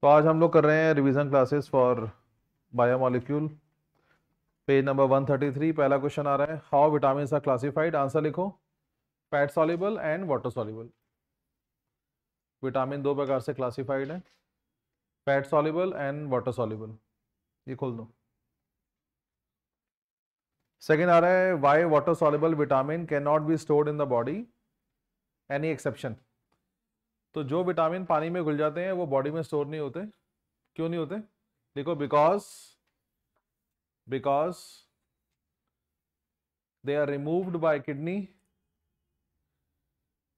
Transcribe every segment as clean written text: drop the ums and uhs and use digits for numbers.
तो आज हम लोग कर रहे हैं revision classes for biomolecule. Page number 133 पहला क्वेश्चन आ रहा है, how vitamin are classified. Answer लिखो, fat soluble and water soluble. Vitamin दो प्रकार से क्लासिफाइड है, fat soluble and water soluble. ये खोल दो। सेकेंड आ रहा है, why water soluble vitamin can not be stored in the body, any exception. तो जो विटामिन पानी में घुल जाते हैं वो बॉडी में स्टोर नहीं होते। क्यों नहीं होते? देखो, because they are removed by kidney,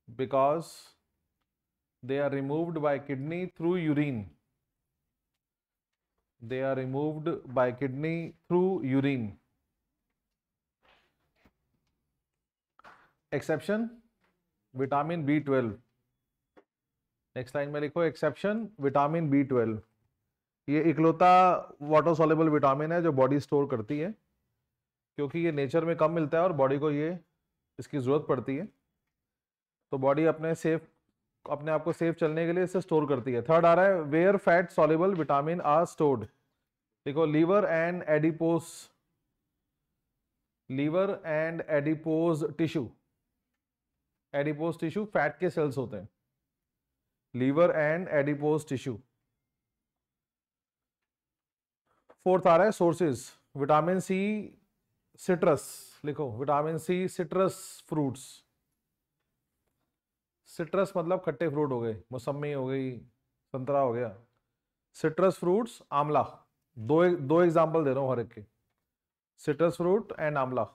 because they are removed by kidney through urine. They are removed by kidney through urine. Exception, vitamin B12। Next line में लिखो, एक्सेप्शन विटामिन B12। ये इकलौता वाटर सॉल्युबल विटामिन है जो body store करती है, क्योंकि ये नेचर में कम मिलता है और बॉडी को ये इसकी ज़रूरत पड़ती है। तो बॉडी अपने आप को सेफ चलने के लिए इसे स्टोर करती है। थर्ड आ रहा है, where fat soluble vitamin are stored. देखो, liver and adipose tissue. Adipose tissue fat के सेल्स होते हैं, liver and adipose tissue. Fourth आ रहा है, सोर्सेज विटामिन सी सिट्रस। लिखो, vitamin C citrus fruits. Citrus मतलब खट्टे फ्रूट हो गए, मौसमी हो गई, संतरा हो गया। सिट्रस फ्रूट्स, आंवला। दो एग्जांपल दे रहा हूं हर एक के, citrus fruit and amla.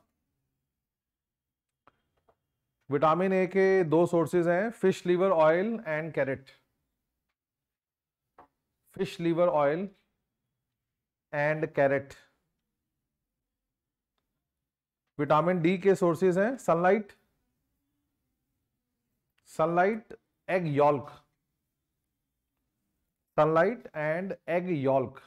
Vitamin A के दो सोर्सेज हैं, fish liver oil and carrot. Fish liver oil and carrot. Vitamin D के सोर्सेज हैं, sunlight egg yolk, sunlight and egg yolk.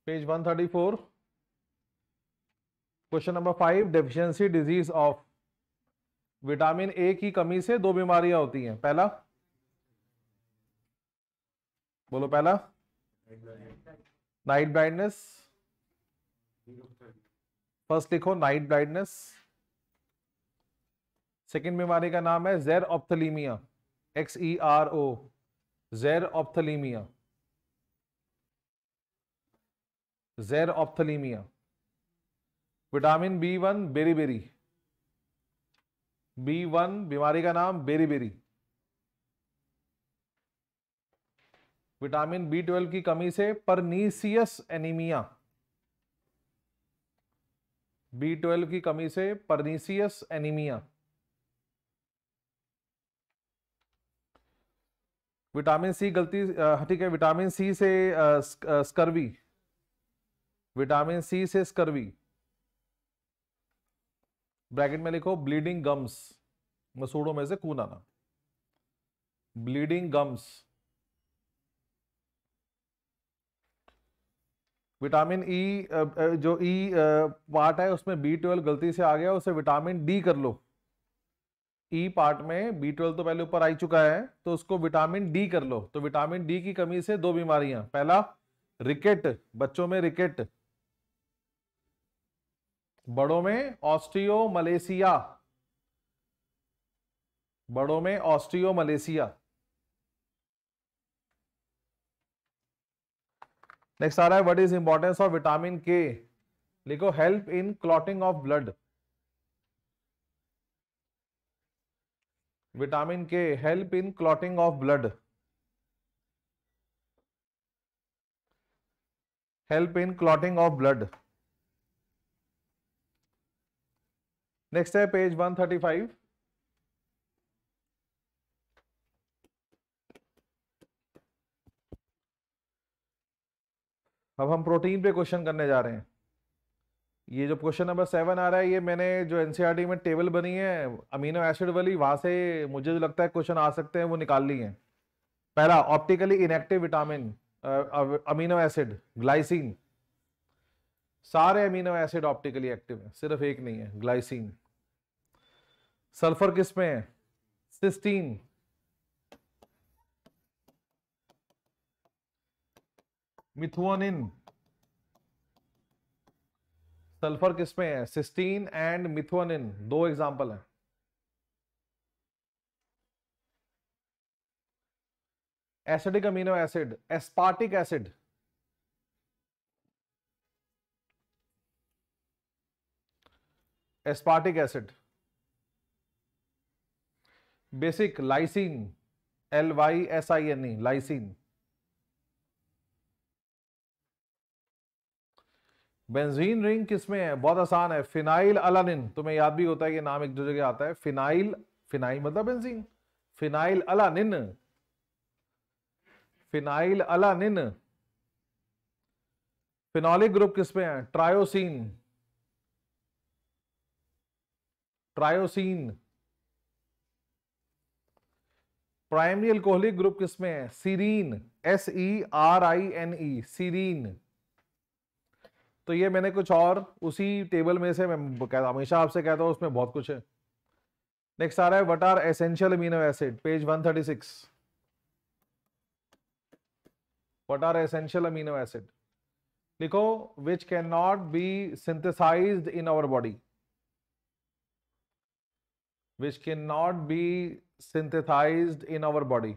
Page 134, question number 5, deficiency disease of. Vitamin A की कमी से दो बीमारियां होती हैं। पहला बोलो, पहला नाइट ब्लाइंडनेस। फर्स्ट लिखो, नाइट ब्लाइंडनेस। सेकेंड बीमारी का नाम है ज़ेर ऑप्थेलीमिया, XERO, ज़ेर ऑप्थेलीमिया, ज़ेर ऑप्थेलीमिया। विटामिन B1 बेरीबेरी, B1 बीमारी का नाम बेरीबेरी। विटामिन B12 की कमी से परनीसियस एनीमिया, B12 की कमी से परनीसियस एनीमिया। विटामिन सी ठीक है, विटामिन सी से स्कर्वी, विटामिन सी से स्कर्वी। ब्रैकेट में लिखो, ब्लीडिंग गम्स, मसूड़ों में से खून आना, ब्लीडिंग गम्स। विटामिन ई, जो ई पार्ट है उसमें B12 गलती से आ गया, उसे विटामिन डी कर लो। ई पार्ट में B12 तो पहले ऊपर आ चुका है, तो उसको विटामिन डी कर लो। तो विटामिन डी की कमी से दो बीमारियां, पहला रिकेट, बच्चों में रिकेट, बड़ों में ऑस्टियोमलेसिया, बड़ों में ऑस्टियोमलेसिया। नेक्स्ट आ रहा है, what is importance of vitamin K. लिखो, help in clotting of blood. Vitamin K help in clotting of blood, help in clotting of blood. Next है पेज 135, अब हम प्रोटीन पे क्वेश्चन करने जा रहे हैं। ये जो क्वेश्चन नंबर 7 आ रहा है, ये मैंने जो एनसीईआरटी में टेबल बनी है अमीनो एसिड वाली, वहां से मुझे जो लगता है क्वेश्चन आ सकते हैं वो निकाल ली है। पहला, optically inactive vitamin amino acid glycine. सारे अमीनो एसिड ऑप्टिकली एक्टिव है, सिर्फ एक नहीं है, ग्लाइसिन। सल्फर किस में है? सिस्टीन, मिथुअनिन, सल्फर किसमें है? सिस्टीन एंड मिथुअनिन, दो एग्जांपल हैं। Acidic amino acid, aspartic acid, aspartic acid, basic lysine, LYSINE, lysine, benzene ring किसमें है? बहुत आसान है, फिनाइल अलानिन, तुम्हें याद भी होता है कि नाम एक दो जगह आता है। फिनाइल, फिनाइल मतलब benzene, phenylalanine, phenylalanine. Phenolic group किसमें है? Tyrosine, tyrosine. Primary alcoholic group किसमें है? Serine, SERINE, serine. तो ये मैंने कुछ और उसी टेबल में से मैं हमेशा आपसे कहता हूं, उसमें बहुत कुछ है। नेक्स्ट आ रहा है what are essential amino acid, page 136। What are essential amino acid? लिखो, which can not be synthesised in our body, which can not be synthesized in our body.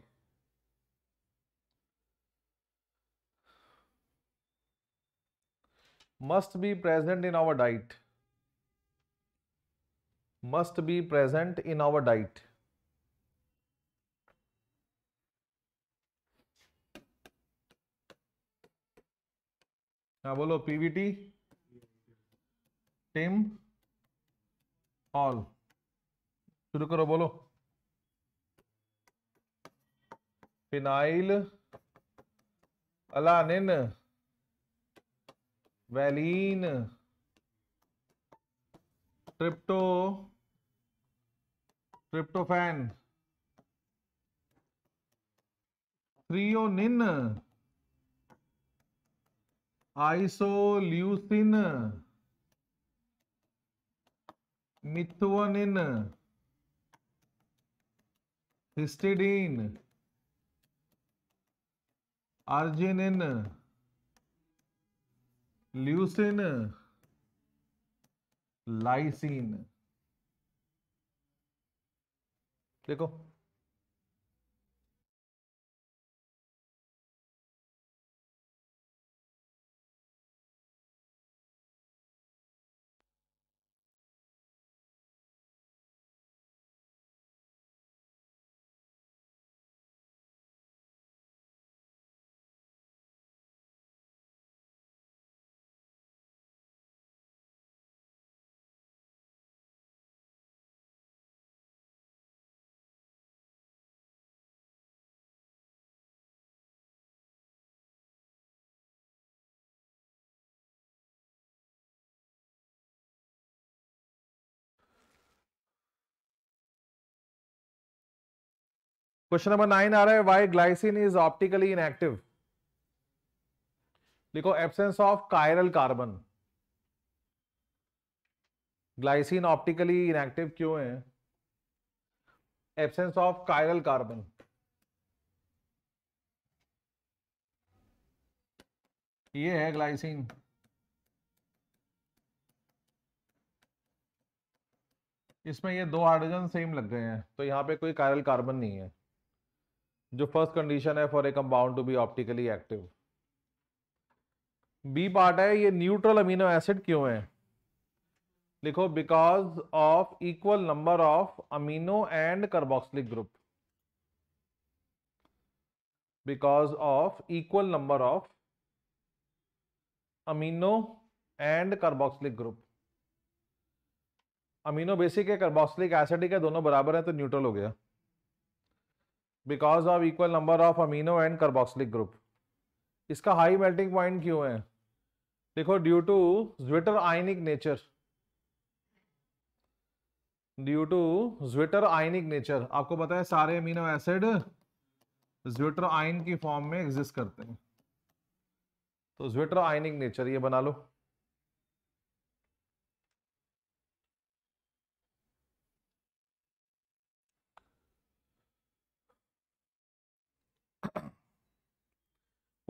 Must be present in our diet, must be present in our diet. हाँ बोलो, PVT, Tim, all, शुरू करो, बोलो। Phenylalanine, valine, tryptophan, threonine, isoleucine, methionine, histidine, arginine, leucine, lysine. देखो, question number 9 आ रहा है, why glycine is optically inactive. लिखो, absence of chiral carbon. Glycine optically inactive क्यों है? Absence of chiral carbon. ये है ग्लाइसिन, इसमें ये दो हाइड्रोजन सेम लग गए हैं, तो यहां पे कोई कायरल कार्बन नहीं है, जो फर्स्ट कंडीशन है for a compound to be optically active. B part है, ये न्यूट्रल अमीनो एसिड क्यों है? लिखो, because of equal number of amino and carboxylic group, because of equal number of amino and carboxylic group. Amino basic है, carboxylic acidic है, दोनों बराबर है, तो न्यूट्रल हो गया। Because of equal number of amino and carboxylic group. इसका high melting point क्यों है? देखो, due to zwitterionic nature, due to zwitterionic nature. आपको पता है सारे अमीनो एसिड ज्विटर आयन की फॉर्म में एग्जिस्ट करते हैं, तो ज्विटर आयनिक नेचर ये बना लो।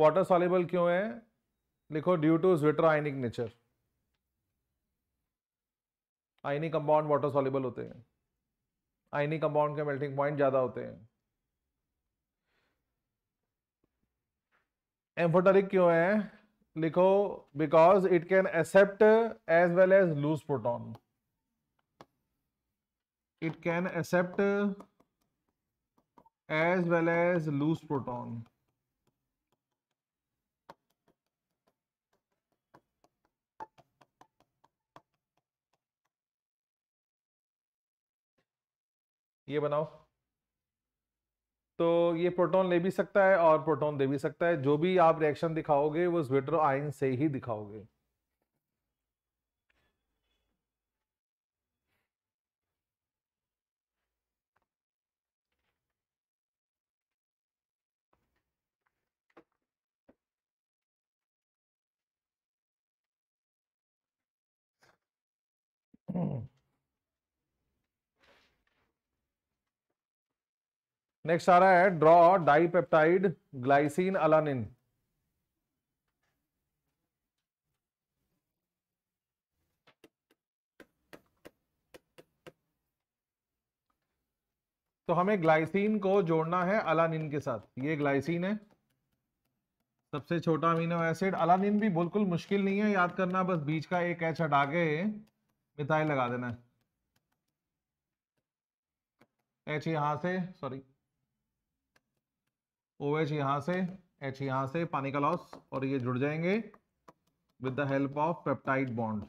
वाटर सॉल्युबल क्यों है? लिखो due to zwitterionic nature. Ionic compound water soluble होते हैं, आयनी कंपाउंड के मेल्टिंग पॉइंट ज्यादा होते हैं। एम्फोटेरिक क्यों है? लिखो because it can accept as well as lose proton. It can accept as well as lose proton. ये बनाओ। तो ये प्रोटॉन ले भी सकता है और प्रोटॉन दे भी सकता है। जो भी आप रिएक्शन दिखाओगे वो ज्विटर आयन से ही दिखाओगे। नेक्स्ट आ रहा है ड्रॉ डाइपेप्टाइड ग्लाइसिन अलानिन। तो हमें ग्लाइसिन को जोड़ना है अलानिन के साथ। ये ग्लाइसिन है, सबसे छोटा अमीनो एसिड। अलानिन भी बिल्कुल मुश्किल नहीं है याद करना, बस बीच का एक एच हटा के मिथाइल लगा देना है। एच यहां से, सॉरी, ओ एच यहां से, एच यहां से, पानी का लॉस, और ये जुड़ जाएंगे with the help of peptide bond.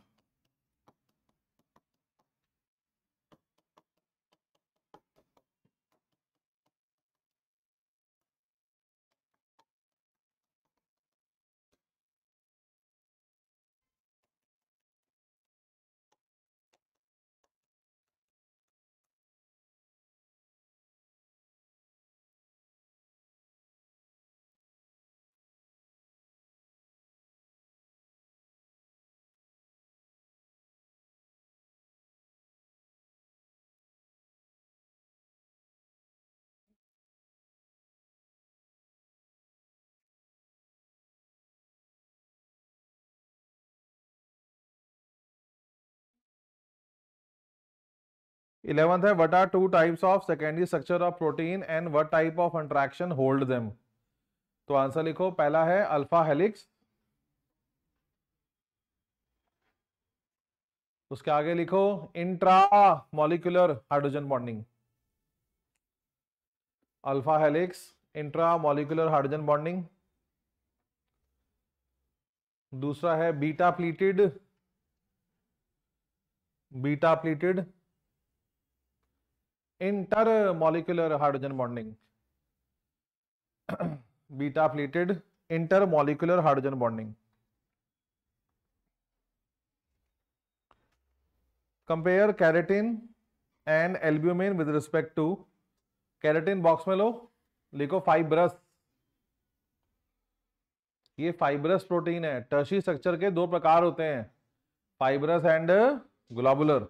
Eleventh है what are two types of secondary structure of protein and what type of interaction hold them. तो आंसर लिखो, पहला है अल्फा हेलिक्स, उसके आगे लिखो intra molecular hydrogen bonding. Alpha helix, intra molecular hydrogen bonding. दूसरा है beta pleated, beta pleated inter molecular hydrogen bonding. Beta pleated inter molecular hydrogen bonding. Compare keratin and albumin with respect to. Keratin box में लो, लिखो fibrous. ये fibrous protein है। Tertiary structure के दो प्रकार होते हैं, फाइब्रस एंड ग्लोबुलर।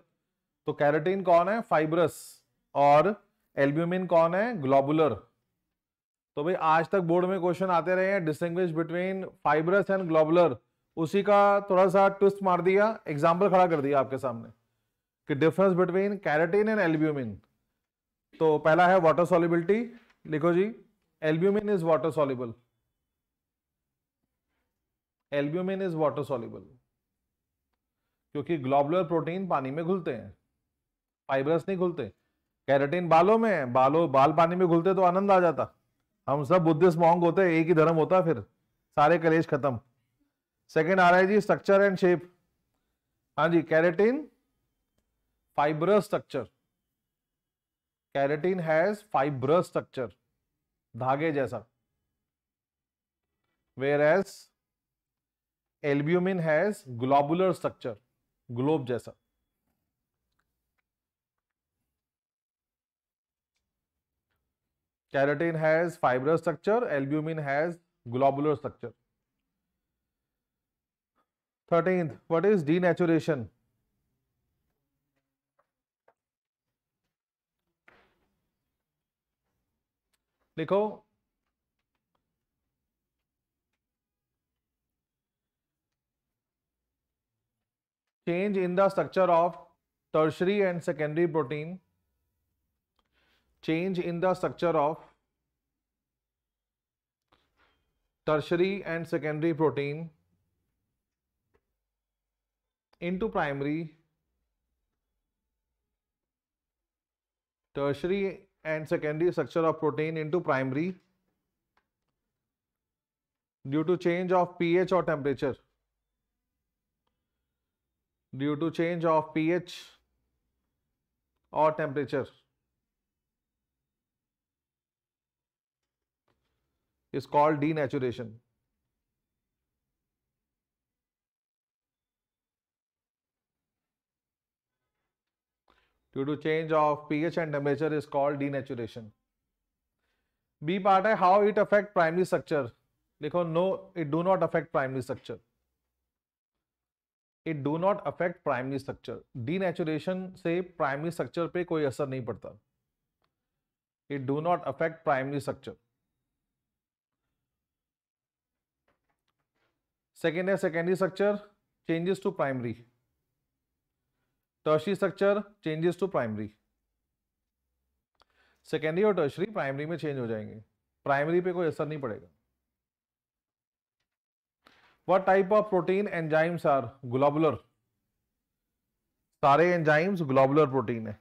तो कैरेटिन कौन है? फाइब्रस। और एल्ब्यूमिन कौन है? ग्लोबुलर। तो भाई आज तक बोर्ड में क्वेश्चन आते रहे हैं distinguish between fibrous and globular, उसी का थोड़ा सा ट्विस्ट मार दिया, एग्जाम्पल खड़ा कर दिया आपके सामने कि difference between keratin and albumin. तो पहला है वाटर सॉल्युबिलिटी, लिखो जी albumin is water soluble. Albumin is water soluble क्योंकि ग्लोबुलर प्रोटीन पानी में घुलते हैं, फाइब्रस नहीं घुलते। कैरेटिन बालों में है, बाल पानी में घुलते तो आनंद आ जाता। हम सब बुद्धिस्ट मॉन्क होते, एक ही धर्म होता, फिर सारे कलेश खत्म। सेकंड आ रहा है जी स्ट्रक्चर एंड शेप। हाँ जी, keratin fibrous structure, keratin has fibrous structure, धागे जैसा, whereas albumin has globular structure, globe जैसा। Keratin has fibrous structure, albumin has globular structure. 13th, what is denaturation? लिखो change in the structure of tertiary and secondary protein, change in the structure of tertiary and secondary protein into primary, tertiary and secondary structure of protein into primary due to change of pH or temperature, due to change of pH or temperature is called denaturation. Due to change of pH and temperature is called denaturation. B part है how it affect primary structure. देखो no, it do not affect primary structure. It do not affect primary structure. Denaturation से primary structure पे कोई असर नहीं पड़ता. It do not affect primary structure. Second है secondary structure changes to primary. Tertiary structure changes to primary. Secondary और tertiary primary में change हो जाएंगे. Primary पे कोई असर नहीं पड़ेगा. What type of protein enzymes are globular? सारे enzymes globular protein है.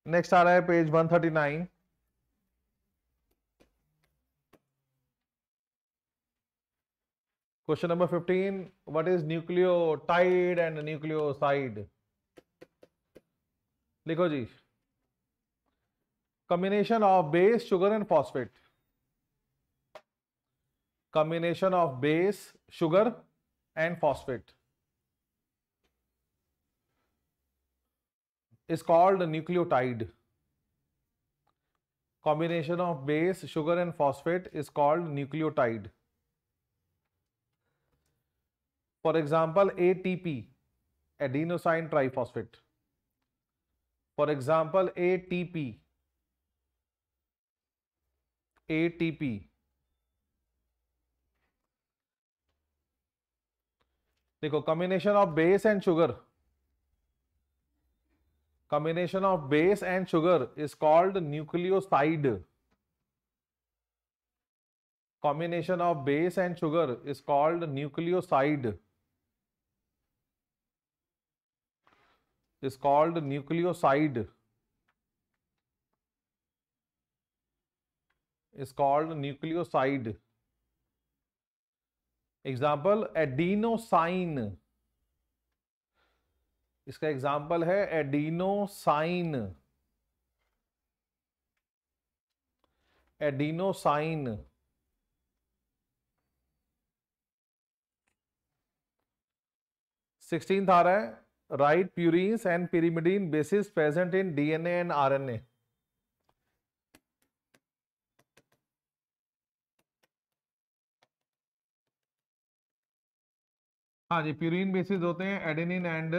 नेक्स्ट आ रहा है page 139. Question number 15. What is nucleotide and nucleoside? लिखो जी. Combination of base sugar and phosphate. Combination of base sugar and phosphate is called nucleotide. Combination of base, sugar and phosphate is called nucleotide. For example, ATP, adenosine triphosphate. For example, ATP. देखो combination of base and sugar. Combination of base and sugar is called nucleoside. Combination of base and sugar is called nucleoside. Is called nucleoside. Is called nucleoside. Example, adenosine. इसका example है adenosine. Adenosine 16th आ रहा है right purines and pyrimidine bases present in DNA and RNA. हाँ जी, purine basis होते हैं adenine and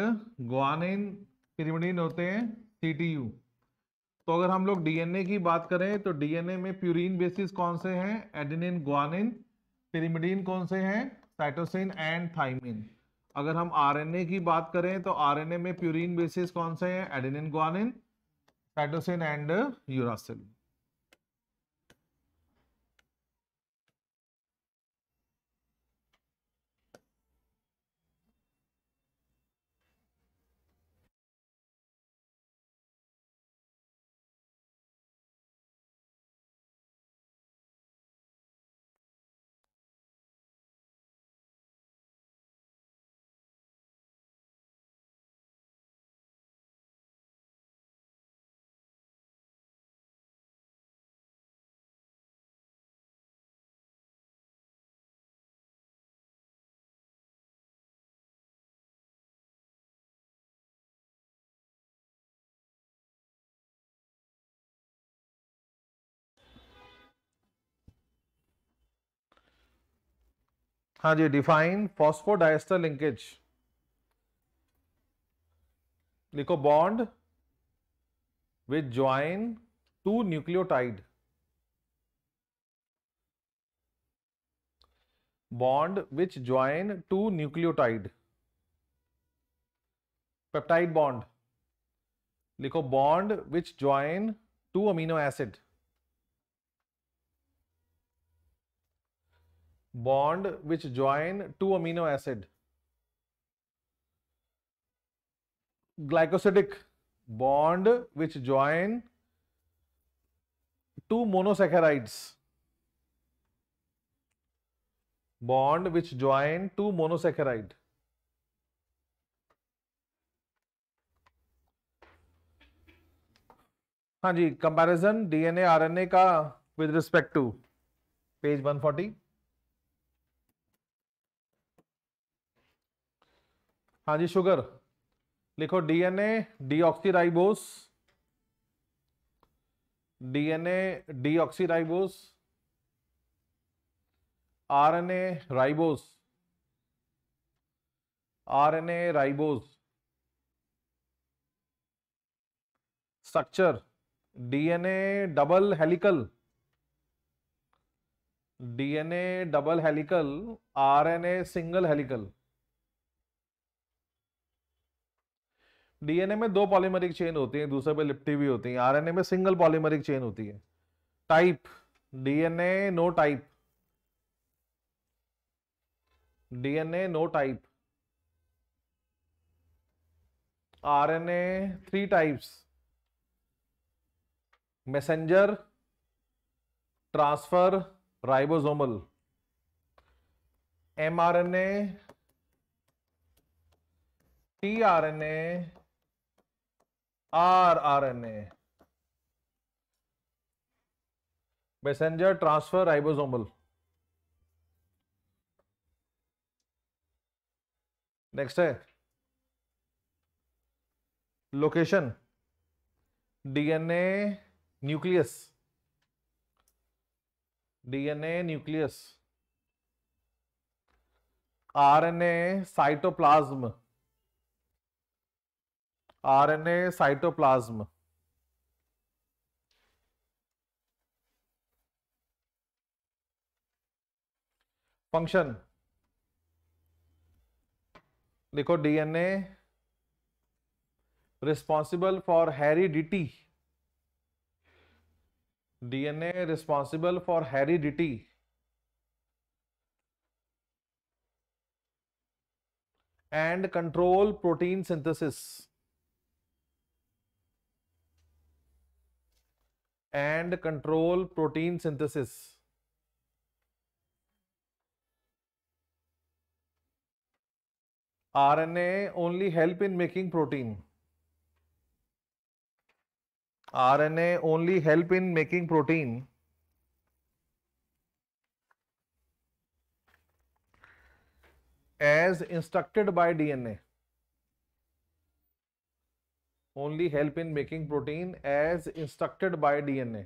guanine, pyrimidine होते हैं CTU. तो अगर हम लोग डीएनए की बात करें तो डीएनए में प्यूरिन बेसिस कौन से हैं? Adenine, guanine. pyrimidine कौन से हैं? Cytosine and thymine. अगर हम आरएनए की बात करें तो आरएनए में प्यूरिन बेसिस कौन से हैं? Adenine, guanine, cytosine and uracil. हाँ जी, डिफाइन फॉस्फोडाइस्टर लिंकेज. लिखो bond which join two nucleotide. Bond which join two nucleotide, peptide bond लिखो, bond which join two amino acid, bond which join two amino acid, glycosidic bond which join two monosaccharides, bond which join two monosaccharide. हाँ जी, comparison DNA RNA का with respect to page 140। हाँ जी, sugar लिखो, DNA deoxyribose, DNA deoxyribose, RNA ribose, RNA ribose. Structure DNA double helical, DNA double helical, RNA single helical. DNA में दो polymeric chain होती है, दूसरे पे लिपटी भी होती है, आरएनए में सिंगल पॉलीमरिक चेन होती है। Type DNA no type, DNA no type. RNA 3 types, messenger, transfer, ribosomal. MRNA, tRNA, rRNA, messenger, transfer, ribosomal. Next है location, DNA nucleus, DNA nucleus, RNA cytoplasm, RNA cytoplasm. Function लिखो, DNA responsible for heredity, DNA responsible for heredity and control protein synthesis, and control protein synthesis. RNA only help in making protein, RNA only help in making protein as instructed by DNA, only help in making protein as instructed by DNA।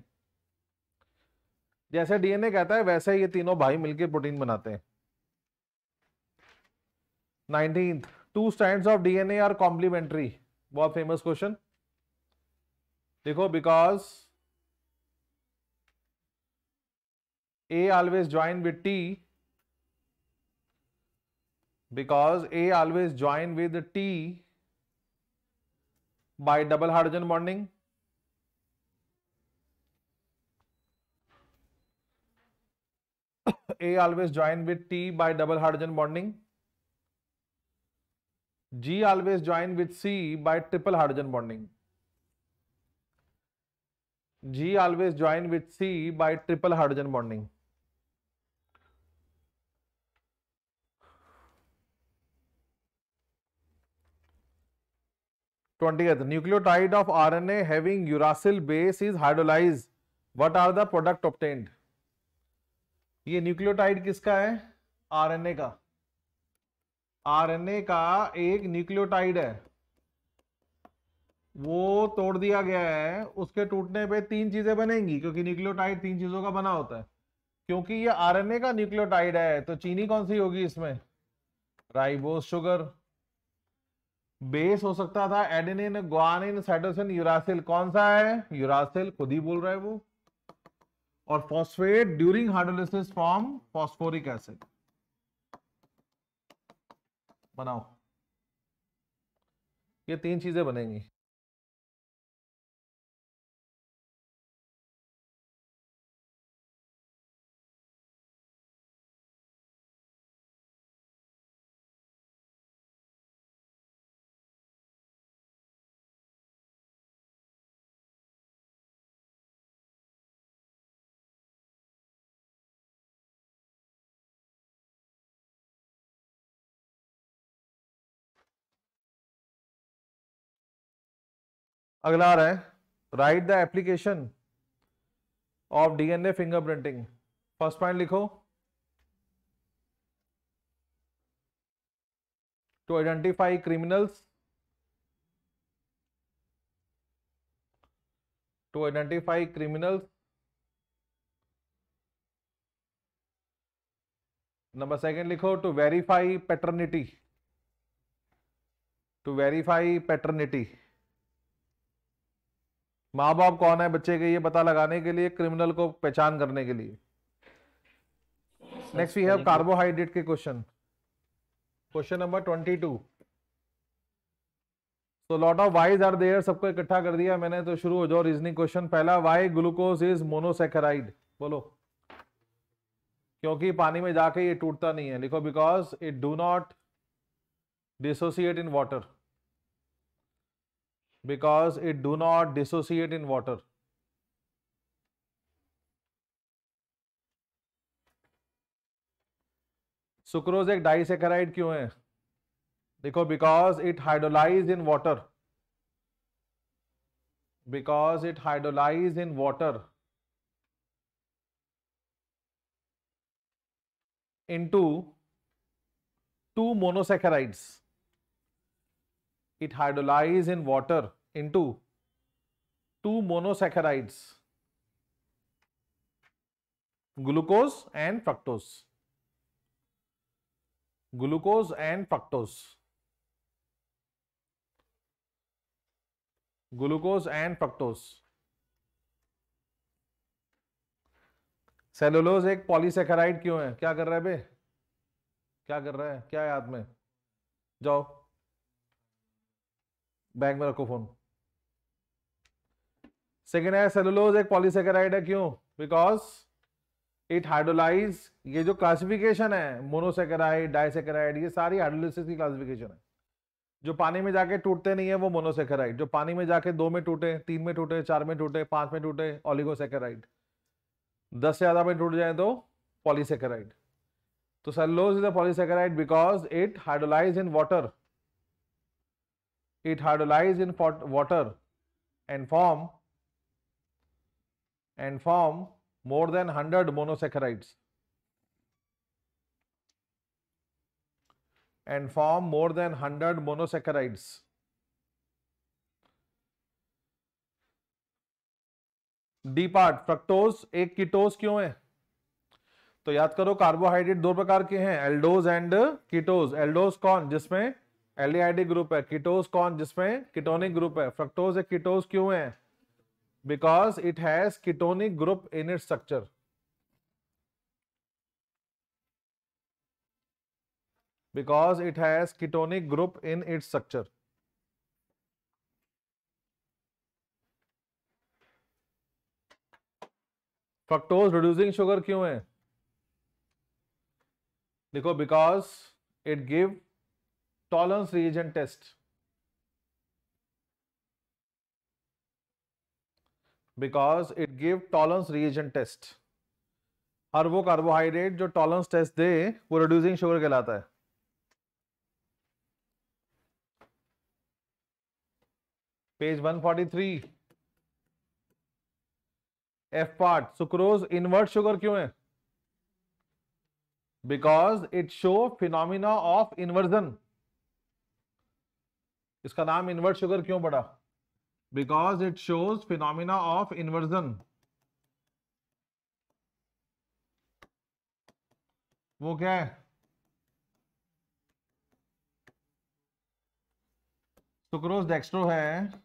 जैसे DNA कहता है वैसे ये तीनों भाई मिलकर protein बनाते हैं। 19th, two strands of DNA are complementary, बहुत फेमस क्वेश्चन। देखो, because A always join with T, because A always join with T by double hydrogen bonding, A always join with T by double hydrogen bonding, G always join with C by triple hydrogen bonding, G always join with C by triple hydrogen bonding। Twentieth, nucleotide of RNA having uracil base is hydrolyzed. What are the product obtained? ये nucleotide किसका है? RNA का। RNA का एक nucleotide है, वो तोड़ दिया गया है, उसके टूटने पे तीन चीजें बनेंगी, क्योंकि न्यूक्लियोटाइड तीन चीजों का बना होता है। क्योंकि ये आरएनए का न्यूक्लियोटाइड है तो चीनी कौन सी होगी इसमें? Ribose sugar. बेस हो सकता था एडेनिन, ग्वानिन, साइटोसिन, यूरासिल। कौन सा है? यूरासिल, खुद ही बोल रहा है वो। और phosphate during hydrolysis form phosphoric acid. बनाओ, ये 3 चीजें बनेंगी। अगला आ रहा है, write the application of DNA fingerprinting. First point लिखो, to identify criminals, to identify criminals. Number second लिखो, to verify paternity, to verify paternity. माँ बाप कौन है बच्चे के, ये पता लगाने के लिए, क्रिमिनल को पहचान करने के लिए। नेक्स्ट वी हैव कार्बोहाइड्रेट के क्वेश्चन, क्वेश्चन नंबर 22। तो lot of whys are there, सबको इकट्ठा कर दिया मैंने, तो शुरू हो जाओ रीजनिंग क्वेश्चन। पहला, वाई ग्लूकोज इज मोनोसेकेराइड, बोलो। क्योंकि पानी में जाके ये टूटता नहीं है, लिखो, because it do not dissociate in water, because it do not dissociate in water। Sucrose एक डाइसेकेराइड क्यों है, देखो, because it hydrolyze in water, because it hydrolyze in water into 2 monosaccharides, it hydrolyze in water into 2 monosaccharides, glucose and fructose, glucose and fructose, glucose and fructose। Cellulose एक polysaccharide क्यों है, क्या कर रहा है बे, क्या कर रहा है, क्या है हाथ में, जाओ बैग में रखो फोन। सेकेंड है, सेलुलोज एक पॉलीसेकेराइड है क्यों, बिकॉज इट हाइड्रोलाइज। ये जो क्लासिफिकेशन है, मोनोसेकेराइड, डाइसेकेराइड, ये सारी हाइड्रोलिसिस की क्लासिफिकेशन है। जो पानी में जाके टूटते नहीं है वो मोनोसेकेराइड, जो पानी में जाके 2 में टूटे, 3 में टूटे, 4 में टूटे, 5 में टूटे, ओलिगोसेकेराइड। 10 से ज्यादा में टूट जाए तो पॉलीसेकेराइड। तो cellulose is a polysaccharide because it hydrolyse in water, it hydrolyze in water and form more than 100 monosaccharides, and form more than 100 monosaccharides। D part, fructose एक कीटोज क्यों है, तो याद करो, कार्बोहाइड्रेट 2 प्रकार के हैं, एल्डोज एंड कीटोज। एल्डोज कौन, जिसमें एल्डिहाइडिक ग्रुप है, कीटोज कौन, जिसमें कीटोनिक ग्रुप है। फ्रक्टोज एक कीटोज क्यों है, because it has ketonic group in its structure, because it has ketonic group in its structure। Fructose reducing sugar क्यों है, देखो, because it give Tollens reagent test, because it give Tollens reagent test. हर वो carbohydrate जो tolerance test दे वो reducing sugar कहलाता है। Page 143, F part, sucrose invert sugar क्यों है, because it show phenomena of inversion. इसका नाम इनवर्ट शुगर क्यों पड़ा, because it shows phenomena of inversion. वो क्या है, सुक्रोज डेक्स्ट्रो है,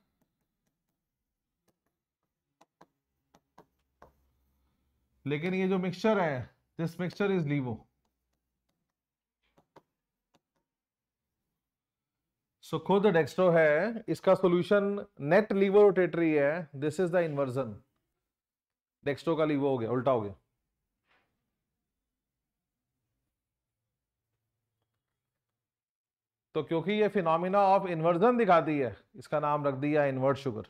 लेकिन ये जो मिक्सचर है, दिस मिक्सचर इज लीवो। सो खुद डेक्स्ट्रो है, इसका सॉल्यूशन नेट लीवर रोटेटरी है, this is the inversion, dextro का लीवर हो गया, उल्टा हो गया। तो क्योंकि ये फिनोमिना ऑफ इन्वर्जन दिखाती है, इसका नाम रख दिया इन्वर्ट शुगर।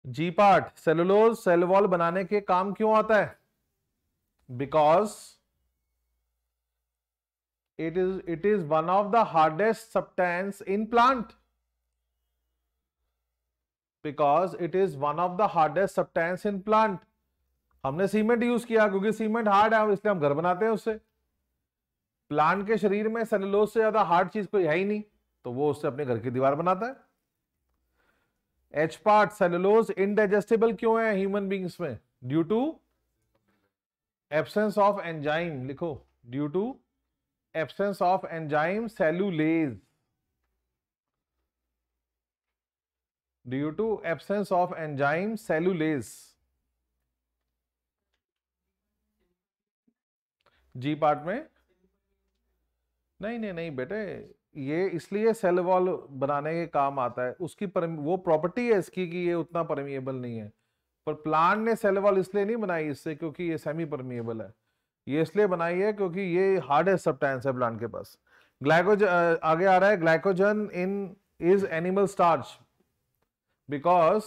जी पार्ट, सेलुलोज सेल वॉल बनाने के काम क्यों आता है? Because it is one of the hardest substance in plant, because it is one of the hardest substance in plant। हमने सीमेंट यूज किया क्योंकि सीमेंट हार्ड है, इसलिए हम घर बनाते हैं उससे। प्लांट के शरीर में सेलुलोज से ज्यादा हार्ड चीज कोई है ही नहीं, तो वो उससे अपने घर की दीवार बनाता है। एच पार्ट, सेलुलोज इनडाइजेस्टिबल क्यों है ह्यूमन बींग्स में? Due to absence of enzyme, लिखो, due to absence of enzyme cellulase, due to absence of enzyme cellulase. G part में नहीं नहीं नहीं बेटे, ये इसलिए सेल वॉल बनाने के काम आता है, उसकी वो प्रॉपर्टी है इसकी कि ये उतना परमिएबल नहीं है। पर प्लांट ने सेल वॉल इसलिए नहीं बनाई इससे क्योंकि ये सेमी परमिएबल है, ये इसलिए बनाई है क्योंकि ये हार्डेस्ट सब्सटेंस है प्लांट के पास। ग्लाइकोजन आगे आ रहा है, glycogen in is animal starch because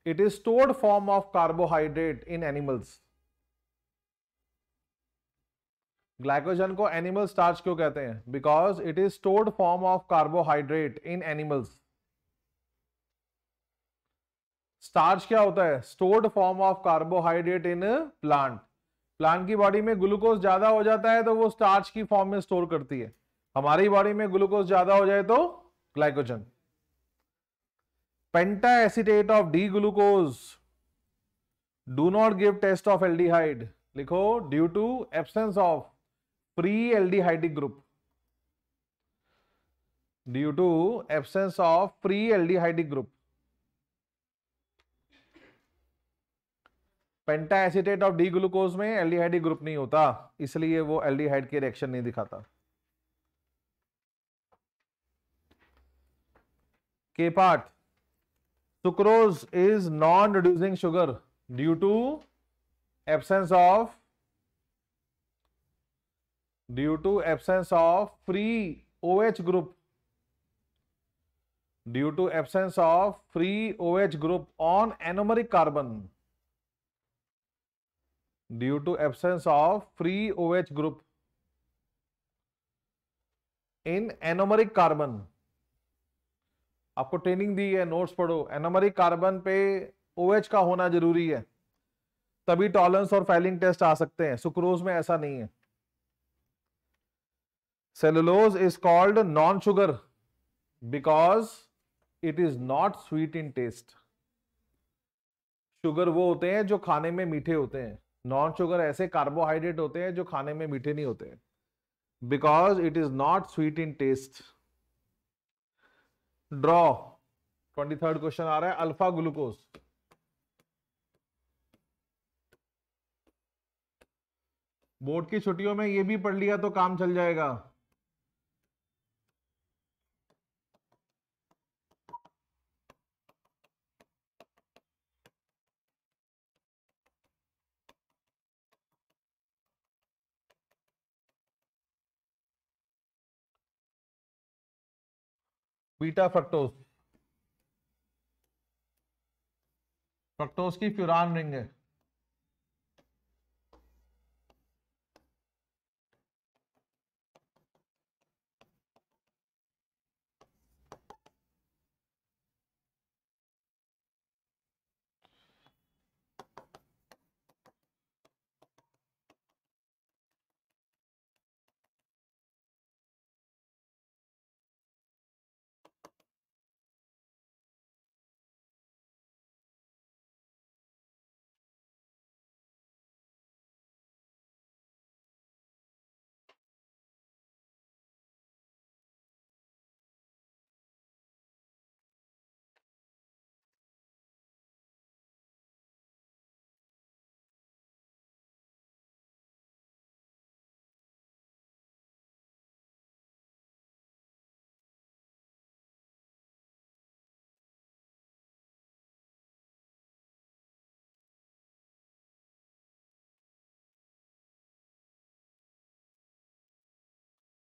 it is stored form of carbohydrate in animals. Glycogen को एनिमल स्टार्च क्यों कहते हैं? Because it is stored form of carbohydrate in animals. Starch क्या होता है? Stored form of carbohydrate in plant. Plant की body में glucose ज्यादा हो जाता है तो वो स्टार्च की फॉर्म में स्टोर करती है, हमारी बॉडी में ग्लूकोज ज्यादा हो जाए तो glycogen. Penta acetate of D glucose do not give test of aldehyde, लिखो, due to absence of free aldehydic group, due to absence of free aldehydic group. Penta acetate of D glucose में aldehydic group नहीं होता, इसलिए वो aldehyde की reaction नहीं दिखाता। K part, sucrose is non reducing sugar due to absence of free OH group, due to absence of free OH group on anomeric carbon, due to absence of free OH group in anomeric carbon. आपको training दी है, notes पढ़ो, anomeric carbon पे OH का होना जरूरी है, तभी टॉलरेंस और फाइलिंग टेस्ट आ सकते हैं, सुक्रोज में ऐसा नहीं है। Cellulose is called non sugar because it is not sweet in taste. Sugar वो होते हैं जो खाने में मीठे होते हैं, नॉन शुगर ऐसे कार्बोहाइड्रेट होते हैं जो खाने में मीठे नहीं होते हैं, because it is not sweet in taste. Draw 23rd question आ रहा है, अल्फा ग्लूकोज। बोर्ड की छुट्टियों में ये भी पढ़ लिया तो काम चल जाएगा। बीटा फ्रक्टोज, फ्रक्टोज की फ्यूरान रिंग है।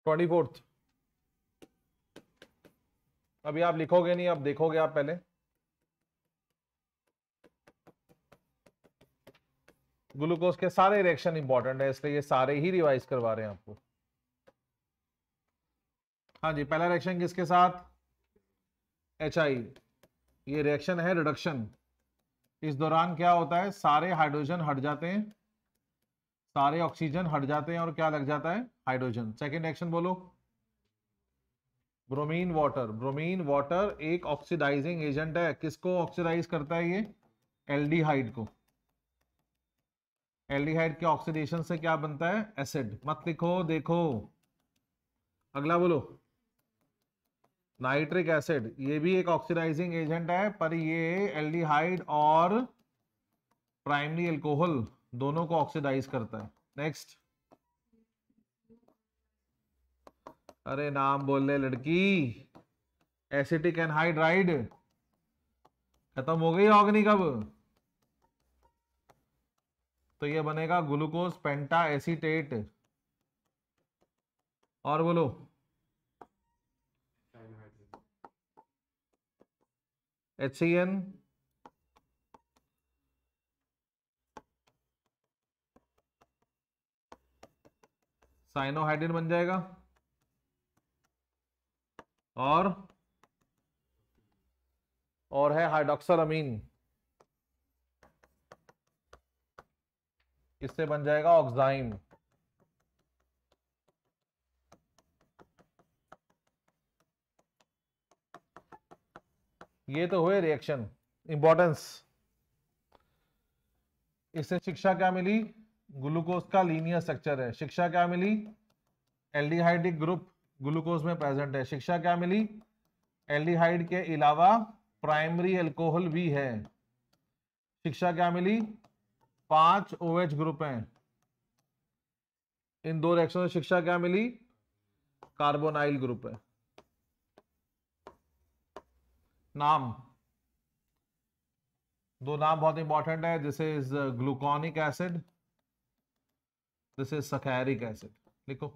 24th। अभी आप लिखोगे नहीं, अब देखोगे आप पहले। ग्लूकोज के सारे रिएक्शन इंपॉर्टेंट है, इसलिए ये सारे ही रिवाइज करवा रहे हैं आपको। हाँ जी, पहला रिएक्शन किसके साथ? HI। ये रिएक्शन है रिडक्शन। इस दौरान क्या होता है, सारे हाइड्रोजन हट जाते हैं, सारे ऑक्सीजन हट जाते हैं और क्या लग जाता है? हाइड्रोजन। सेकेंड रिएक्शन बोलो। Bromine water. ब्रोमीन वाटर एक ऑक्सीडाइजिंग एजेंट है। किसको ऑक्सीडाइज करता है ये? एल्डिहाइड को। एल्डिहाइड के ऑक्सीडेशन से क्या बनता है? एसिड। मत लिखो, देखो। अगला बोलो। नाइट्रिक एसिड, ये भी एक ऑक्सीडाइजिंग एजेंट है, पर ये एल्डिहाइड और प्राइमरी अल्कोहल दोनों को ऑक्सीडाइज करता है। नेक्स्ट। अरे नाम बोल ले लड़की। Acetic anhydride. खत्म हो गई ऑर्गेनिक अब। तो ये बनेगा ग्लूकोज पेंटा एसीटेट। और बोलो। HCN। साइनोहाइड्रिन बन जाएगा। और है हाइड्रोक्सल अमीन। इससे बन जाएगा ऑक्साइन। ये तो हुए रिएक्शन इंपॉर्टेंस। इससे शिक्षा क्या मिली? ग्लूकोज का लीनियर स्ट्रक्चर है। शिक्षा क्या मिली? एल्डिहाइडिक ग्रुप ग्लूकोज में प्रेजेंट है। शिक्षा क्या मिली? एल्डिहाइड के अलावा प्राइमरी अल्कोहल भी है। शिक्षा क्या मिली? 5 OH ग्रुप हैं। इन दो रिएक्शन से शिक्षा क्या मिली? कार्बोनाइल ग्रुप है। नाम, दो नाम बहुत इंपॉर्टेंट है। This is gluconic acid, this is saccharic acid. लिखो।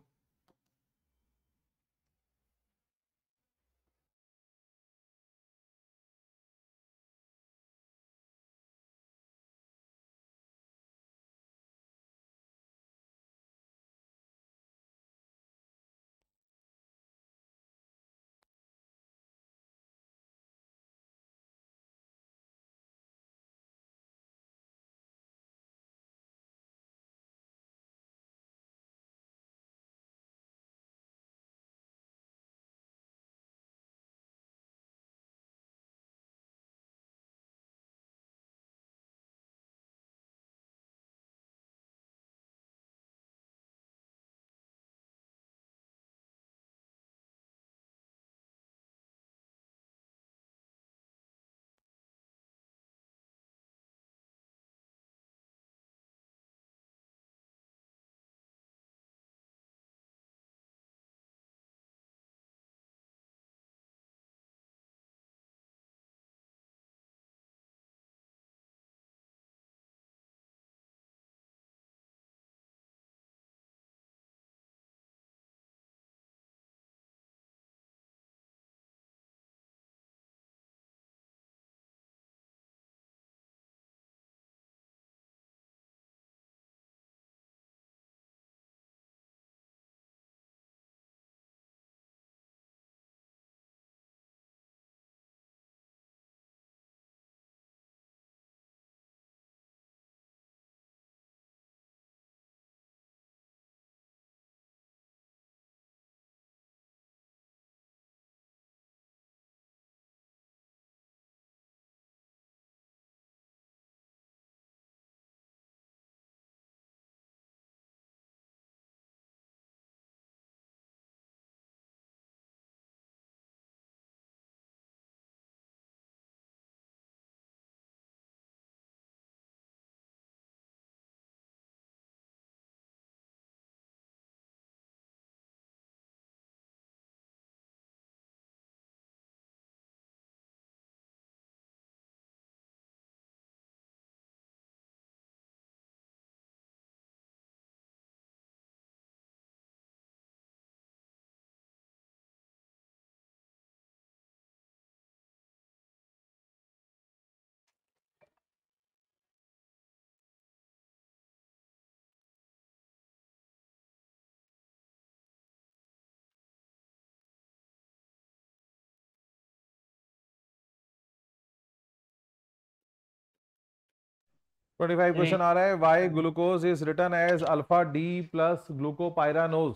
25 क्वेश्चन आ रहा है, why glucose is written as alpha D plus glucopyranose.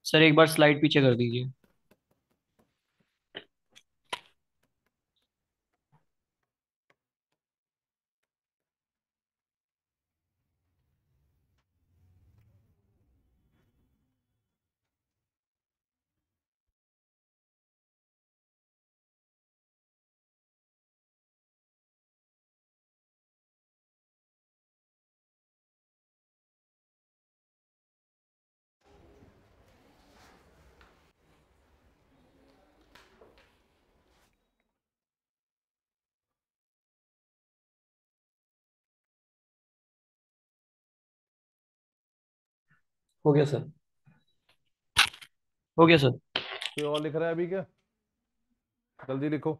Sir एक बार स्लाइड पीछे कर दीजिए। हो गया सर। हो गया सर। कोई और लिख रहा है अभी क्या? जल्दी लिखो।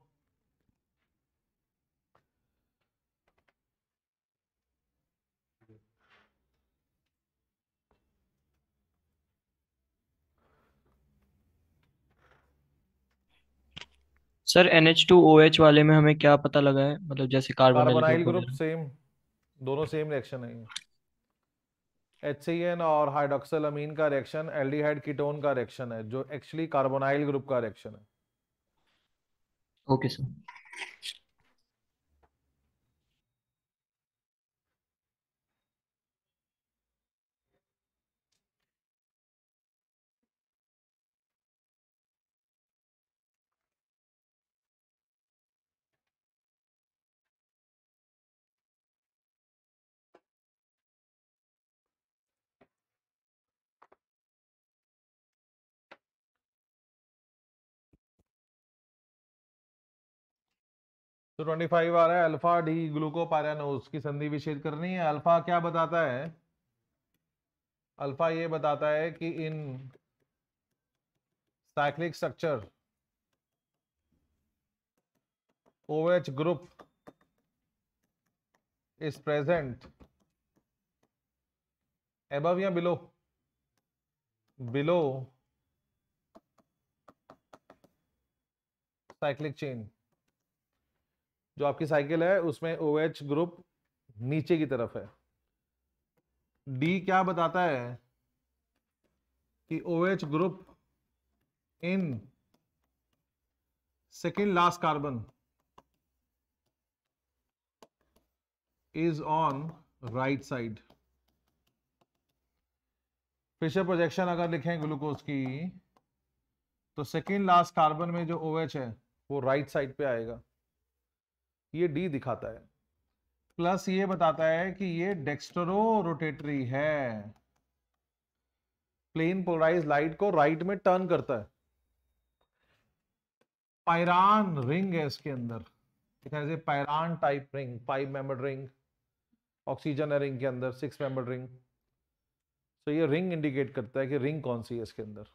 सर NH2OH वाले में हमें क्या पता लगा है, मतलब जैसे कार्बोनिल कार्बोनाइल ग्रुप ग्रुप वगैरह। सेम, दोनों सेम रिएक्शन है ये। HCN और हाइड्रोक्सिल अमीन का रिएक्शन एल्डिहाइड कीटोन का रिएक्शन है, जो एक्चुअली कार्बोनाइल ग्रुप का रिएक्शन है। Okay sir. तो 25 आ रहा है, अल्फा डी ग्लूकोपाइरानोज की संधि विच्छेद करनी है। अल्फा क्या बताता है? अल्फा ये बताता है कि इन cyclic structure OH group is present above या below? Below cyclic chain. जो आपकी साइकिल है उसमें OH ग्रुप नीचे की तरफ है। डी क्या बताता है कि OH group in second last carbon is on right side. Fischer projection अगर लिखें ग्लूकोज की, तो सेकेंड लास्ट कार्बन में जो OH है वो राइट साइड पे आएगा। ये डी दिखाता है। प्लस ये बताता है कि ये डेक्स्ट्रो रोटेटरी है, प्लेन पोलराइज लाइट को राइट में टर्न करता है। पायरान रिंग है इसके अंदर, it has a pyran type ring, 5 membered ring. Oxygen है रिंग के अंदर, 6 मेंबर्ड रिंग। तो ये रिंग इंडिकेट करता है कि रिंग कौन सी है इसके अंदर।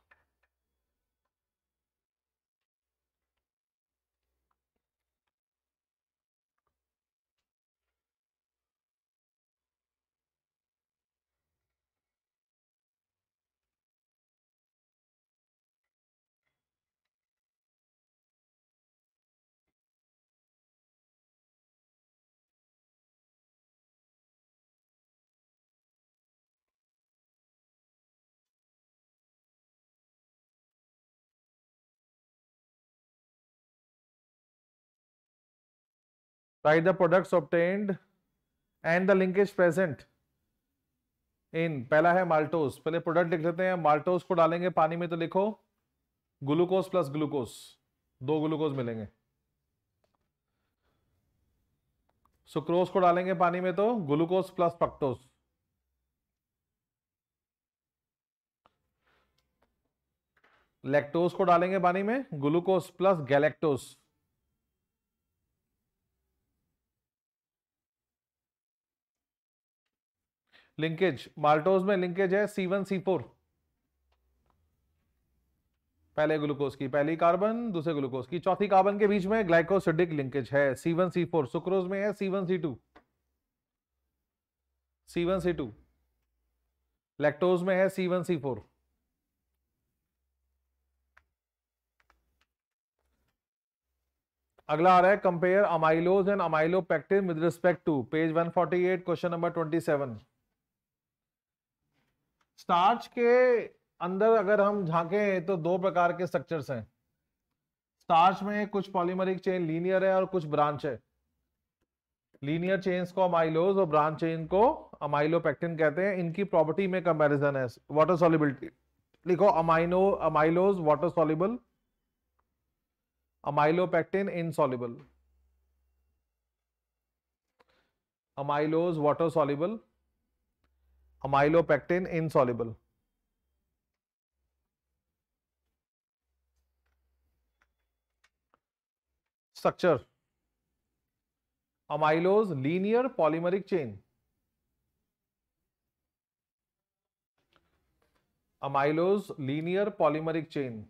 Right the products obtained and the linkage present in, पहला है माल्टोज। पहले प्रोडक्ट लिख लेते हैं। माल्टोज को डालेंगे पानी में तो लिखो ग्लूकोज प्लस ग्लूकोज, 2 ग्लूकोज मिलेंगे। सुक्रोज को डालेंगे पानी में तो ग्लूकोज प्लस फ्रक्टोज। लैक्टोज को डालेंगे पानी में, glucose plus galactose. Linkage, maltose में लिंकेज है C1C4, पहले ग्लूकोज की पहली कार्बन दूसरे ग्लूकोज की चौथी कार्बन के बीच में ग्लाइकोसिडिक लिंकेज है C1C4। सुक्रोज में है C1C2, C1C2। लैक्टोज में है C1C4। अगला आ रहा है compare amylose and amylopectin with respect to, page 148, question number 27। Starch के अंदर अगर हम झांकें तो दो प्रकार के स्ट्रक्चर्स हैं। स्टार्च में कुछ पॉलीमरिक चेन लीनियर है और कुछ ब्रांच है। लीनियर चेन्स को अमाइलोज और ब्रांच चेन को अमाइलोपेक्टिन कहते हैं। इनकी प्रॉपर्टी में कंपैरिजन है। वाटर सॉल्युबिलिटी लिखो, amylose water soluble, amylopectin insoluble. Amylose water soluble, amylopectin insoluble. Structure, amylose linear polymeric chain, amylose linear polymeric chain,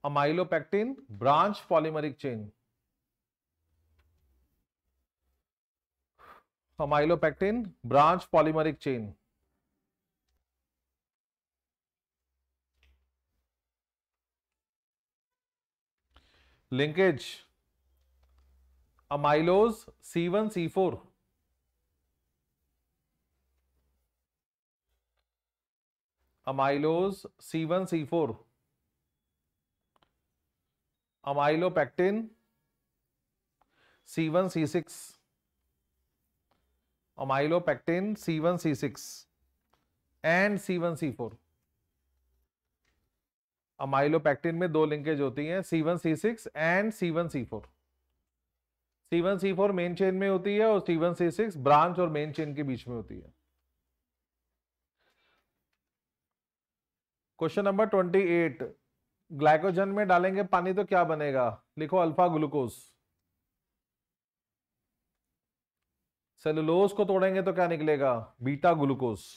amylopectin branch polymeric chain, amylopectin branch polymeric chain. Linkage, amylose C1C4, amylose C1C4, amylopectin C1C6, amylopectin C1C6 and C1C4। Amylopectin में दो linkage होती हैं, C1C6 and C1C4। C1C4 main chain में होती है और C1C6 branch और main chain के बीच में होती है। क्वेश्चन नंबर 28, ग्लाइकोजन में डालेंगे पानी तो क्या बनेगा? लिखो अल्फा ग्लूकोज। सेलुलोज को तोड़ेंगे तो क्या निकलेगा? Beta glucose.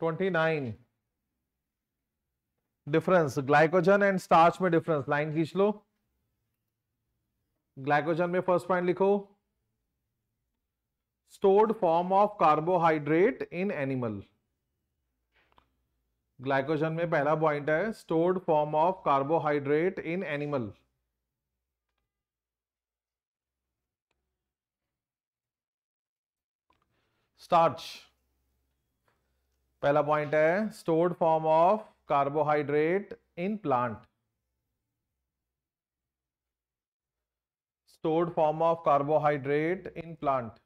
Twenty nine, difference glycogen and starch में डिफरेंस, लाइन खींच लो। ग्लाइकोजन में फर्स्ट पॉइंट लिखो, stored form of carbohydrate in animal. Glycogen में पहला पॉइंट है stored form of carbohydrate in animal. Starch, पहला पॉइंट है stored form of carbohydrate in plant. Stored form of carbohydrate in plant.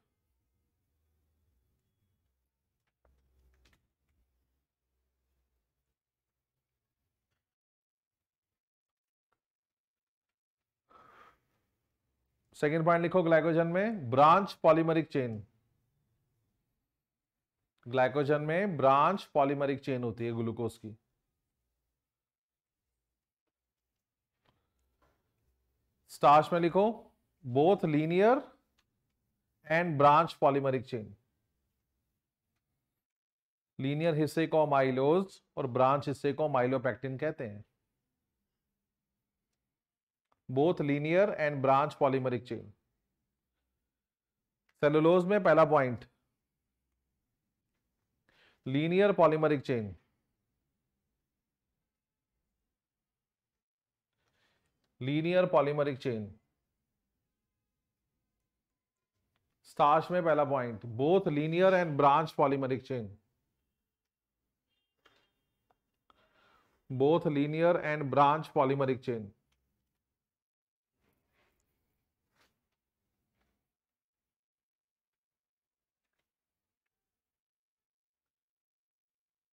Second point लिखो, glycogen में branch polymeric chain. Glycogen में branch polymeric chain होती है glucose की। Starch में लिखो both linear and branch polymeric chain. Linear हिस्से को अमाइलोज और ब्रांच हिस्से को अमाइलोपेक्टिन कहते हैं। Both linear and branch polymeric chain. Cellulose में पहला point linear polymeric chain. Linear polymeric chain. Starch में पहला point both linear and branch polymeric chain. Both linear and branch polymeric chain.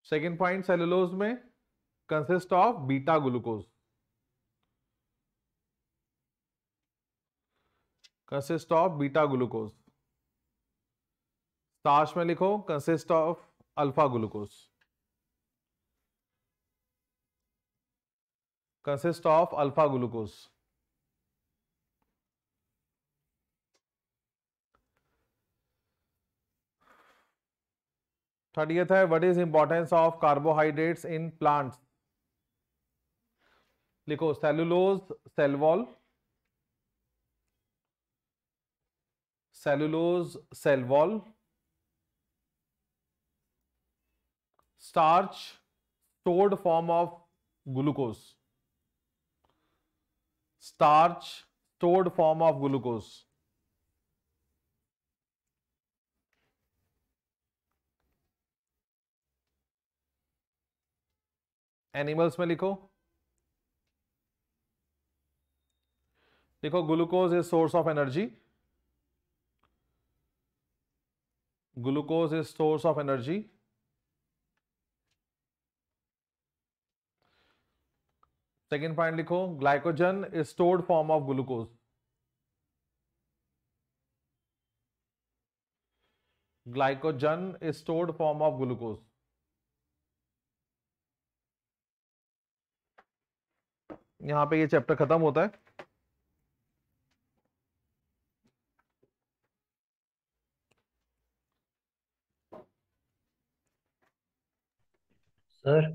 Second point, cellulose में consist of beta glucose. Consist of beta glucose. Starch में लिखो consist of alpha glucose. Consist of alpha glucose. Thirtieth है what is importance of carbohydrates in plants. लिखो cellulose cell wall, cellulose cell wall, starch stored form of glucose, starch stored form of glucose. Animals में लिखो, देखो glucose is source of energy, glucose is source of energy. Second point लिखो, glycogen is stored form of glucose, glycogen is stored form of glucose. यहां पे ये chapter खत्म होता है। सर